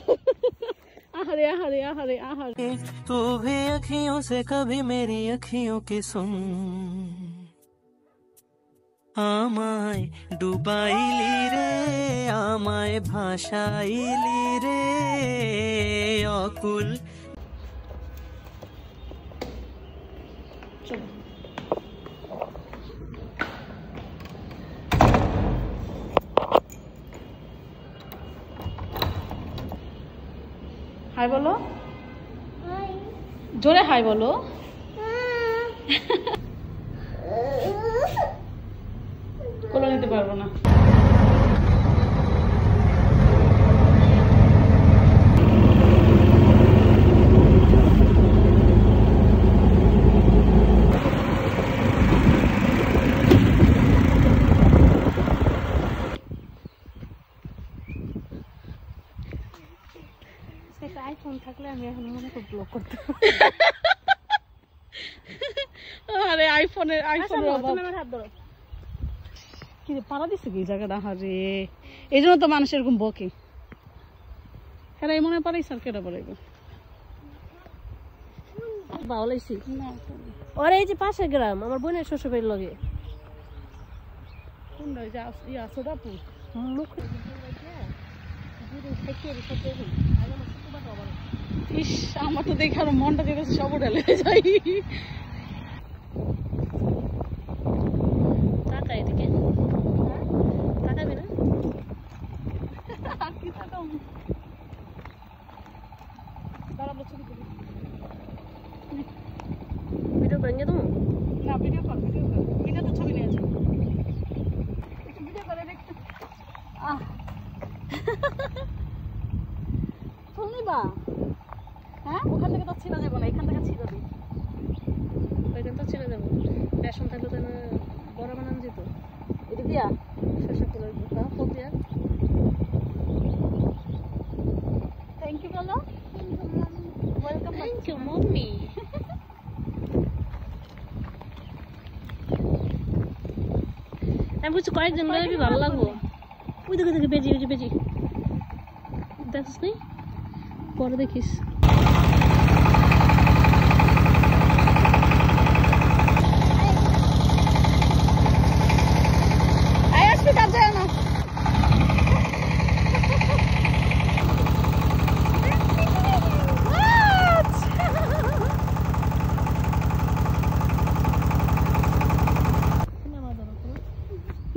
आहरे आहरे आहरे आहरे तू भी अखियों से कभी मेरी अखियों की सुन আমায় ডুবাইলি রে আমায় ভাসাইলি রে অকুল हाय बोलो जोरे हाय बोलो কোলে নিতে পারবো না আইফোন থাকলে আমি এখন মনে করে ব্লক করতাম আরে আইফোনের অভাব তুমি আমার হাত ধরো কি রে পাড়া দিছে কি জায়গাটা হারে এইজন্য তো মানুষ এরকম বকে হ্যাঁ এই মনে পারাই স্যার কেটে পড়াইব বাউলাইছি ওর এই যে পাশের গ্রাম আমার বোনের শ্বশুরবাড়ির লগে কোনটা ওই যে ইয়া সোদাপুর মুখ ইস আমার তো দেখে আর মনটা যেতে সব ঢেলে যাই টাকা এদিকে টাকাবি না কি টাকাও দাঁড়াবো ছবি তুলি ভিডিও করে নিয়ে দেবো না ভিডিও কর ভিডিও তো ছবি নিয়ে আছে ভিডিও করে দেখতে শুনলি বা হ্যাঁ ওখান থেকে তো ছিঁড়া যাবো না এখান থেকে ছিঁড়া দিই ওইখান তো ছেড়ে যাবো বেসন থাকলে তো বড় বানানো যেত এটা দিয়া শসা ফুলের ফুল দিয়া থ্যাংক ইউ বলো ওয়েলকাম থ্যাংক ইউ মম্মি আমি বুঝছি কয়েকজন গেলে ভালো লাগবো ওই দেখে দেখে বেজি বেজি বেজি দেখিস নি পরে দেখিস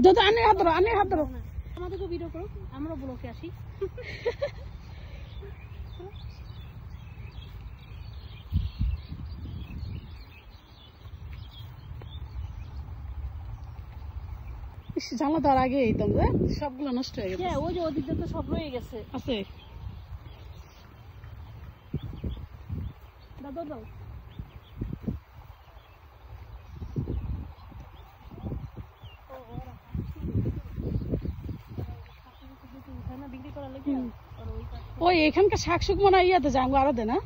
দাদা আনে হাত ধরো আমাদেরকে ভিডিও করো আমরা ব্লকে আসি জানলা তার আগে এইতাম সবগুলো নষ্ট হয়ে গেছে ওই যে ওদিকে তো সব রয়ে গেছে আছে দাদা দাও ওই এখানকার শাক শুক মনে হয় ইয়াতে যাবো আরো দে না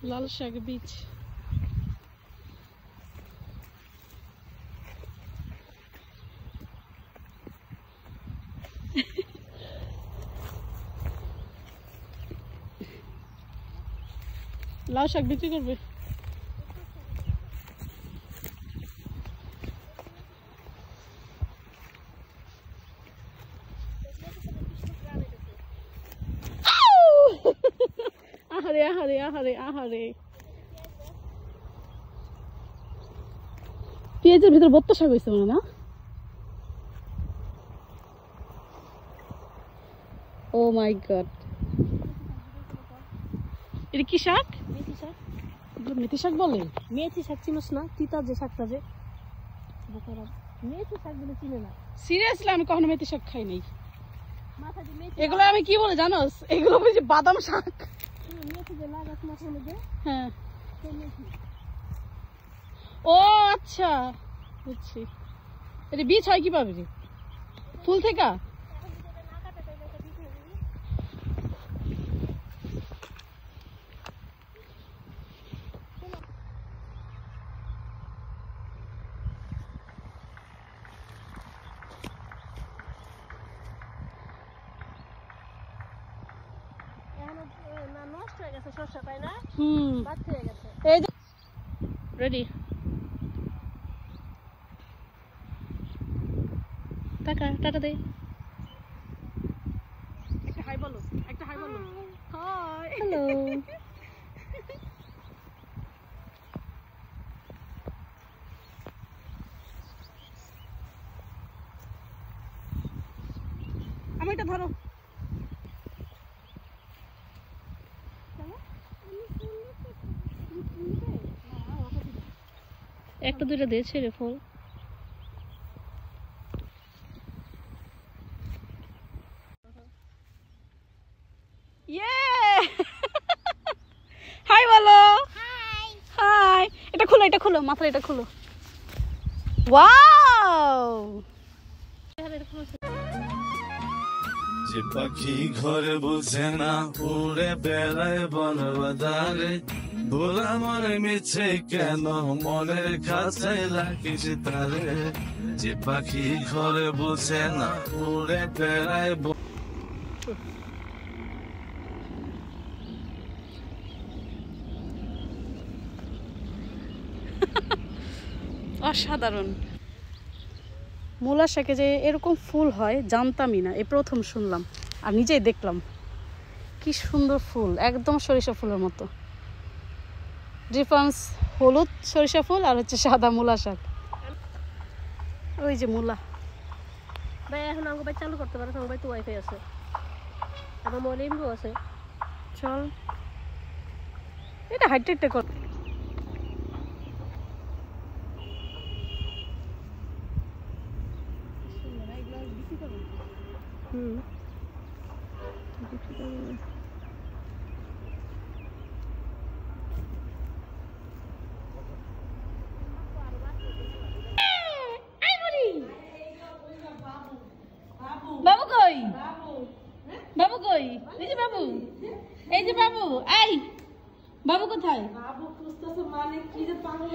লাল শাক বীজ লাল শাক বিক্রি করবে আহারে আহারে আহারে আহারে পেঁয়াজের ভিতর বত্তা শাক হয়েছে মনে না ও মাই গড এটা কি শাক মেথি শাক মেথি শাক বলে মেথি শাক চিনিস না তিতা যে শাকটা যে মেথি শাক বলে চিনে না সিরিয়াসলি আমি কখনো মেথি শাক খাই নাই মাথা দিয়ে মেথি এগুলো আমি কি বলে জানোস এগুলো বুঝি বাদাম শাক মেথি যে লাগাস মাথার মধ্যে হ্যাঁ মেথি ও আচ্ছা বুঝছি এটা বীজ হয় কিভাবে রে ফুল থেকে নষ্ট হয়ে গেছে শসা, তাই না? হুম বাচ্চা হয়ে গেছে। এই যে রেডি টাকা টাটা দে। একটা হাই বলো, একটা হাই বলো। Hi hello. আমি এটা ধরো। একটা দুইটা দিয়েছে রে ফুল। ইয়ে হাই বলো। হাই এটা খুলো, এটা খুলো, মাথায় এটা খুলো। ওয়াও যে পাখি ঘরে বসে না উড়ে বেড়ায় বন বাজারে, ভোলা মনে মিছে কেন মনের কাছে রাখিস তারে। যে পাখি ঘরে বসে না উড়ে বেড়ায় অসাধারণ। মূলা শাকে যে এরকম ফুল হয় জানতামই না, এই প্রথম শুনলাম আর নিজেই দেখলাম। কি সুন্দর ফুল, একদম সরিষা ফুলের মতো। ডিফারেন্স হলুদ সরিষা ফুল আর হচ্ছে সাদা মূলা শাক। ওই যে মূলা। ভাই এখন আমাকে ভাই চালু করতে পারে, আমার ভাই তো ওয়াইফাই আছে, আমার মোবাইলে এমবি আছে। চল এটা হাইট হাইটে কর। হুম বাবু কই? বাবু কই? এই যে বাবু, এই যে বাবু, এই বাবু কোথায়? বাবু খুঁজতেছে, মানে কি যে পাগল।